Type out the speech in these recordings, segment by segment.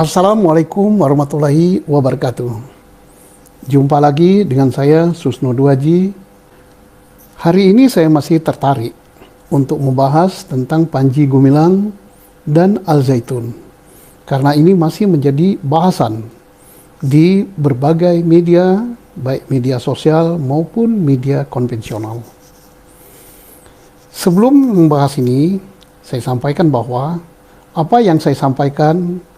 Assalamualaikum warahmatullahi wabarakatuh. Jumpa lagi dengan saya Susno Duaji. Hari ini saya masih tertarik untuk membahas tentang Panji Gumilang dan Al Zaitun, karena ini masih menjadi bahasan di berbagai media, baik media sosial maupun media konvensional. Sebelum membahas ini, saya sampaikan bahwa apa yang saya sampaikan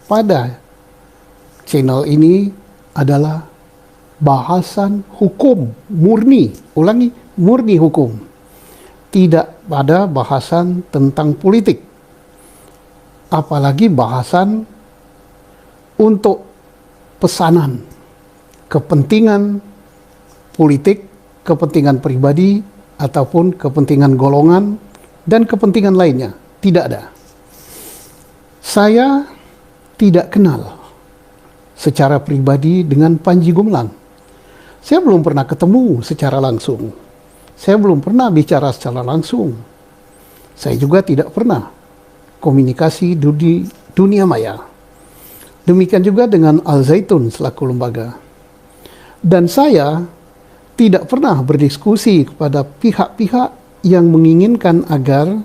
pada channel ini adalah bahasan hukum murni, murni hukum, tidak pada bahasan tentang politik, apalagi bahasan untuk pesanan, kepentingan politik, kepentingan pribadi, ataupun kepentingan golongan, dan kepentingan lainnya. Tidak ada. Saya tidak kenal secara pribadi dengan Panji Gumilang. Saya belum pernah ketemu secara langsung. Saya belum pernah bicara secara langsung. Saya juga tidak pernah komunikasi di dunia maya. Demikian juga dengan Al Zaitun selaku lembaga. Dan saya tidak pernah berdiskusi kepada pihak-pihak yang menginginkan agar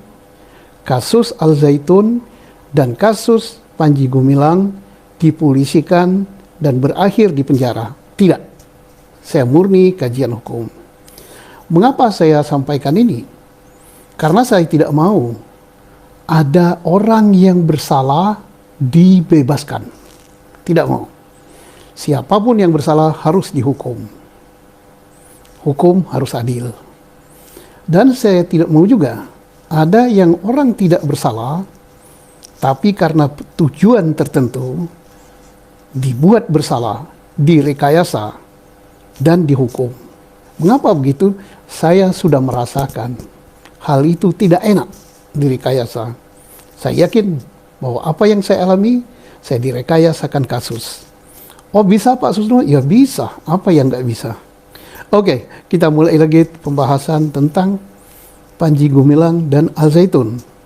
kasus Al Zaitun dan kasus Panji Gumilang dipolisikan dan berakhir di penjara. Tidak. Saya murni kajian hukum. Mengapa saya sampaikan ini? Karena saya tidak mau ada orang yang bersalah dibebaskan. Tidak mau. Siapapun yang bersalah harus dihukum. Hukum harus adil. Dan saya tidak mau juga ada yang orang tidak bersalah, tapi karena tujuan tertentu dibuat bersalah, direkayasa, dan dihukum. Mengapa begitu? Saya sudah merasakan hal itu tidak enak direkayasa. Saya yakin bahwa apa yang saya alami, saya direkayasakan kasus. Oh bisa Pak Susno? Ya bisa. Apa yang nggak bisa? Oke, kita mulai lagi pembahasan tentang Panji Gumilang dan Al Zaitun.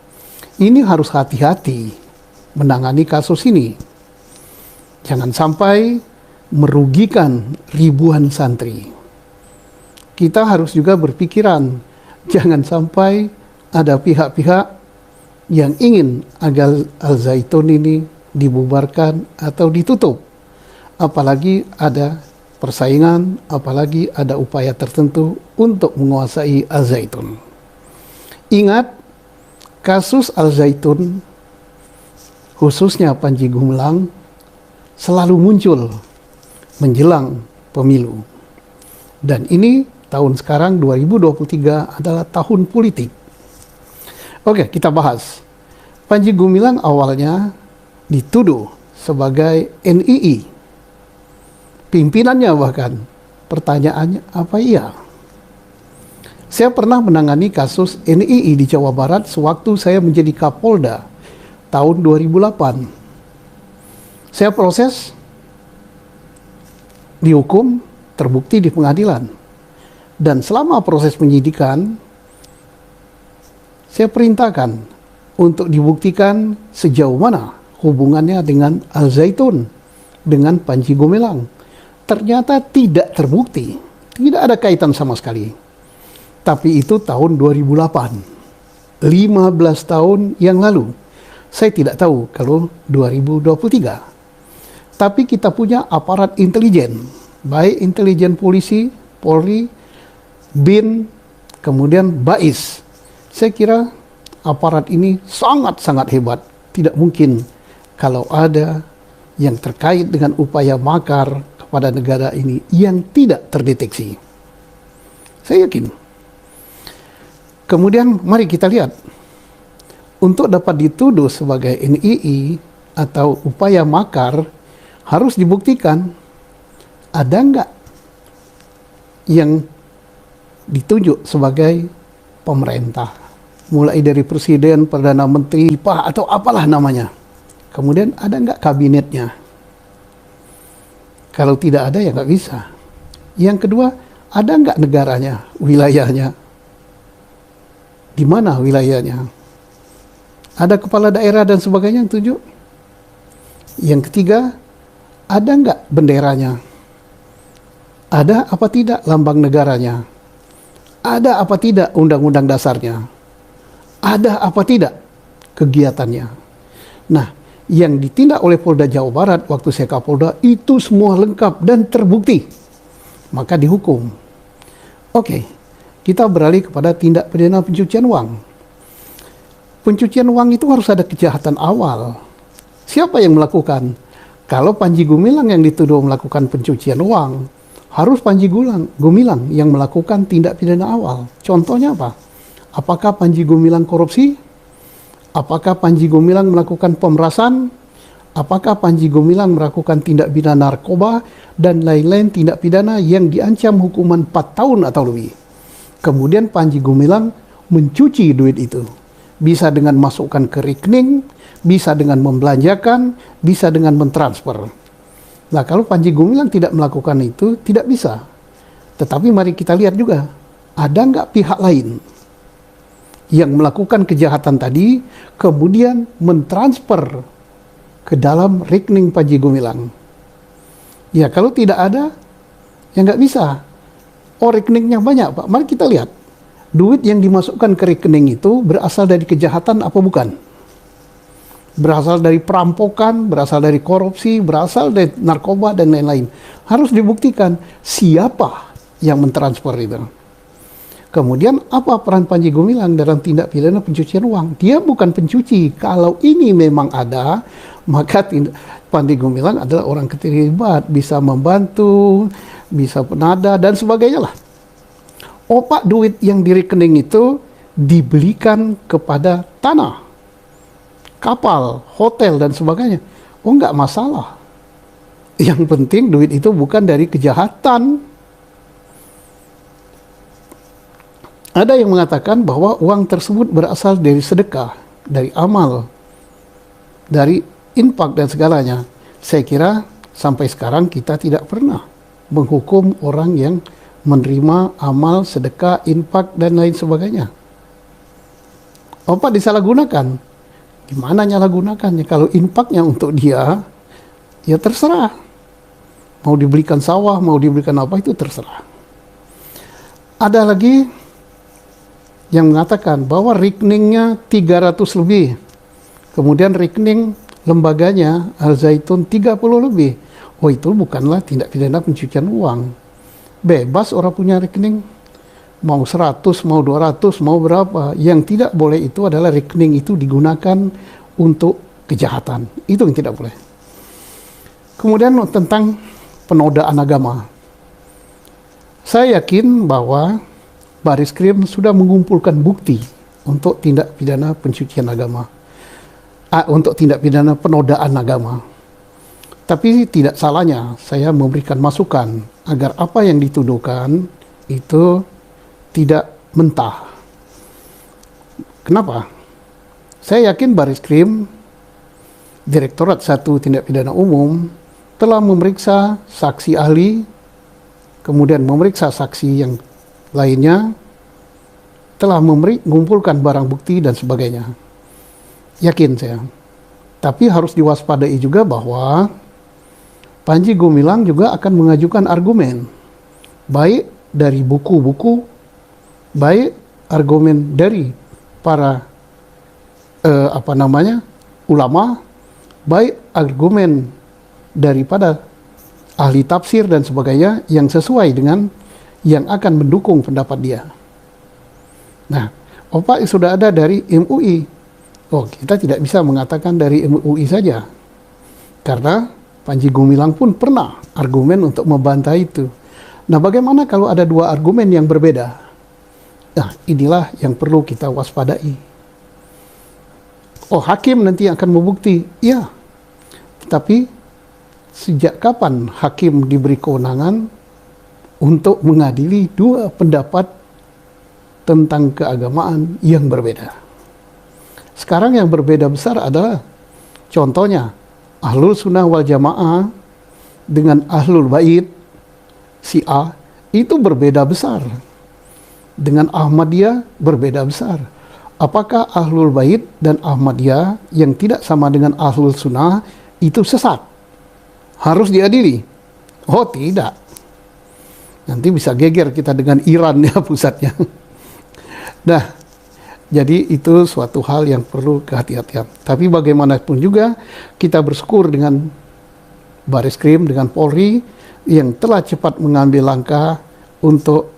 Ini harus hati-hati menangani kasus ini. Jangan sampai merugikan ribuan santri. Kita harus juga berpikiran, jangan sampai ada pihak-pihak yang ingin agar Al Zaitun ini dibubarkan atau ditutup. Apalagi ada persaingan, apalagi ada upaya tertentu untuk menguasai Al Zaitun. Ingat, kasus Al Zaitun, khususnya Panji Gumilang, selalu muncul menjelang pemilu. Dan ini tahun sekarang 2023 adalah tahun politik. Oke, kita bahas. Panji Gumilang awalnya dituduh sebagai NII. Pimpinannya bahkan. Pertanyaannya, apa iya? Saya pernah menangani kasus NII di Jawa Barat sewaktu saya menjadi Kapolda tahun 2008. Saya proses, dihukum, terbukti di pengadilan. Dan selama proses penyidikan, saya perintahkan untuk dibuktikan sejauh mana hubungannya dengan Al Zaitun, dengan Panji Gumilang. Ternyata tidak terbukti, tidak ada kaitan sama sekali. Tapi itu tahun 2008, 15 tahun yang lalu. Saya tidak tahu kalau 2023. Tapi kita punya aparat intelijen, baik intelijen polisi, Polri, BIN, kemudian BAIS. Saya kira aparat ini sangat-sangat hebat. Tidak mungkin kalau ada yang terkait dengan upaya makar kepada negara ini yang tidak terdeteksi. Saya yakin. Kemudian mari kita lihat, untuk dapat dituduh sebagai NII atau upaya makar harus dibuktikan ada nggak yang ditunjuk sebagai pemerintah, mulai dari presiden, perdana menteri, atau apalah namanya. Kemudian ada nggak kabinetnya? Kalau tidak ada ya nggak bisa. Yang kedua, ada nggak negaranya, wilayahnya? Di mana wilayahnya? Ada kepala daerah dan sebagainya yang tunjuk? Yang ketiga, ada nggak benderanya? Ada apa tidak lambang negaranya? Ada apa tidak undang-undang dasarnya? Ada apa tidak kegiatannya? Nah, yang ditindak oleh Polda Jawa Barat waktu saya Kapolda itu semua lengkap dan terbukti. Maka dihukum. Oke, kita beralih kepada tindak pidana pencucian uang. Pencucian uang itu harus ada kejahatan awal. Siapa yang melakukan? Kalau Panji Gumilang yang dituduh melakukan pencucian uang, harus Panji Gumilang yang melakukan tindak pidana awal. Contohnya apa? Apakah Panji Gumilang korupsi? Apakah Panji Gumilang melakukan pemerasan? Apakah Panji Gumilang melakukan tindak pidana narkoba dan lain-lain tindak pidana yang diancam hukuman 4 tahun atau lebih? Kemudian Panji Gumilang mencuci duit itu. Bisa dengan masukkan ke rekening, bisa dengan membelanjakan, bisa dengan mentransfer. Nah, kalau Panji Gumilang tidak melakukan itu, tidak bisa. Tetapi mari kita lihat juga, ada nggak pihak lain yang melakukan kejahatan tadi, kemudian mentransfer ke dalam rekening Panji Gumilang. Ya, kalau tidak ada, ya nggak bisa. Oh, rekeningnya banyak, Pak. Mari kita lihat. Duit yang dimasukkan ke rekening itu berasal dari kejahatan apa bukan? Berasal dari perampokan, berasal dari korupsi, berasal dari narkoba, dan lain-lain. Harus dibuktikan siapa yang mentransfer itu. Kemudian apa peran Panji Gumilang dalam tindak pidana pencucian uang? Dia bukan pencuci. Kalau ini memang ada, maka Panji Gumilang adalah orang keterlibat, bisa membantu, bisa penada, dan sebagainya lah. Opak duit yang di rekening itu dibelikan kepada tanah, kapal, hotel, dan sebagainya. Oh, nggak masalah. Yang penting duit itu bukan dari kejahatan. Ada yang mengatakan bahwa uang tersebut berasal dari sedekah, dari amal, dari infak dan segalanya. Saya kira sampai sekarang kita tidak pernah menghukum orang yang menerima amal, sedekah, infak, dan lain sebagainya. Apa disalahgunakan? Gimana nyalahgunakannya? Kalau infaknya untuk dia, ya terserah. Mau dibelikan sawah, mau dibelikan apa, itu terserah. Ada lagi yang mengatakan bahwa rekeningnya 300 lebih. Kemudian rekening lembaganya Al Zaitun 30 lebih. Oh, itu bukanlah tindak pidana pencucian uang. Bebas orang punya rekening. Mau 100, mau 200, mau berapa. Yang tidak boleh itu adalah rekening itu digunakan untuk kejahatan. Itu yang tidak boleh. Kemudian tentang penodaan agama. Saya yakin bahwa Bariskrim sudah mengumpulkan bukti untuk tindak pidana pencucian agama. Untuk tindak pidana penodaan agama. Tapi tidak salahnya saya memberikan masukan agar apa yang dituduhkan itu tidak mentah. Kenapa? Saya yakin Bariskrim, Direktorat 1 Tindak Pidana Umum, telah memeriksa saksi ahli, kemudian memeriksa saksi yang lainnya, telah mengumpulkan barang bukti dan sebagainya. Yakin saya. Tapi harus diwaspadai juga bahwa Panji Gumilang juga akan mengajukan argumen, baik dari buku-buku, baik argumen dari para ulama, baik argumen daripada ahli tafsir dan sebagainya yang sesuai dengan yang akan mendukung pendapat dia. Nah, opak sudah ada dari MUI. Oh, kita tidak bisa mengatakan dari MUI saja, karena Panji Gumilang pun pernah argumen untuk membantah itu. Nah, bagaimana kalau ada dua argumen yang berbeda? Nah, inilah yang perlu kita waspadai. Oh, hakim nanti akan membukti. Ya, tetapi sejak kapan hakim diberi kewenangan untuk mengadili dua pendapat tentang keagamaan yang berbeda? Sekarang yang berbeda besar adalah contohnya Ahlul Sunnah wal Jamaah dengan Ahlul Bait Syiah itu berbeda besar. Dengan Ahmadiyah berbeda besar. Apakah Ahlul Bait dan Ahmadiyah yang tidak sama dengan Ahlul Sunnah itu sesat, harus diadili. Oh tidak, nanti bisa geger kita dengan Iran ya pusatnya. Nah, jadi itu suatu hal yang perlu kehati-hatian. Tapi bagaimanapun juga kita bersyukur dengan Bareskrim, dengan Polri yang telah cepat mengambil langkah untuk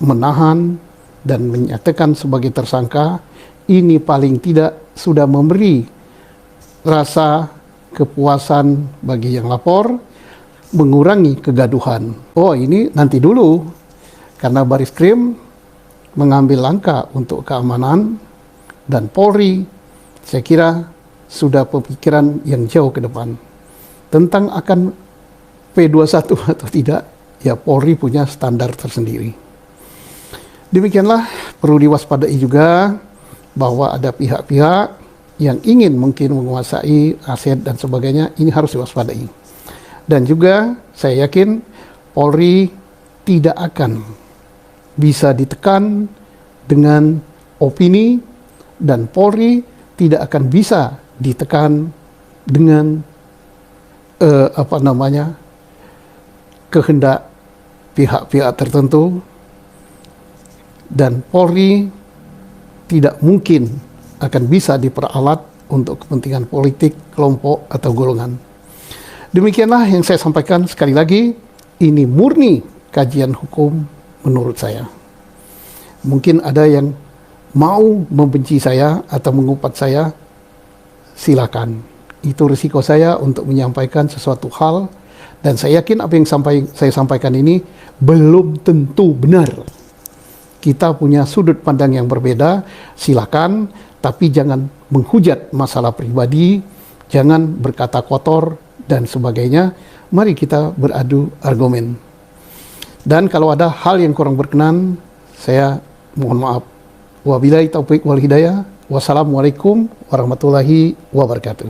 menahan dan menyatakan sebagai tersangka. Ini paling tidak sudah memberi rasa kepuasan bagi yang lapor, mengurangi kegaduhan. Oh ini nanti dulu, karena Bareskrim mengambil langkah untuk keamanan dan Polri, saya kira sudah pemikiran yang jauh ke depan. Tentang akan P21 atau tidak, ya Polri punya standar tersendiri. Demikianlah, perlu diwaspadai juga bahwa ada pihak-pihak yang ingin mungkin menguasai aset dan sebagainya, ini harus diwaspadai. Dan juga saya yakin Polri tidak akan bisa ditekan dengan opini, dan Polri tidak akan bisa ditekan dengan kehendak pihak-pihak tertentu, dan Polri tidak mungkin akan bisa diperalat untuk kepentingan politik, kelompok, atau golongan. Demikianlah yang saya sampaikan. Sekali lagi, ini murni kajian hukum menurut saya. Mungkin ada yang mau membenci saya atau mengupat saya, silakan. Itu risiko saya untuk menyampaikan sesuatu hal, dan saya yakin apa yang saya sampaikan ini belum tentu benar. Kita punya sudut pandang yang berbeda, silakan, tapi jangan menghujat masalah pribadi, jangan berkata kotor, dan sebagainya. Mari kita beradu argumen. Dan kalau ada hal yang kurang berkenan, saya mohon maaf. Wabillahi taufiq wal hidayah. Wassalamualaikum warahmatullahi wabarakatuh.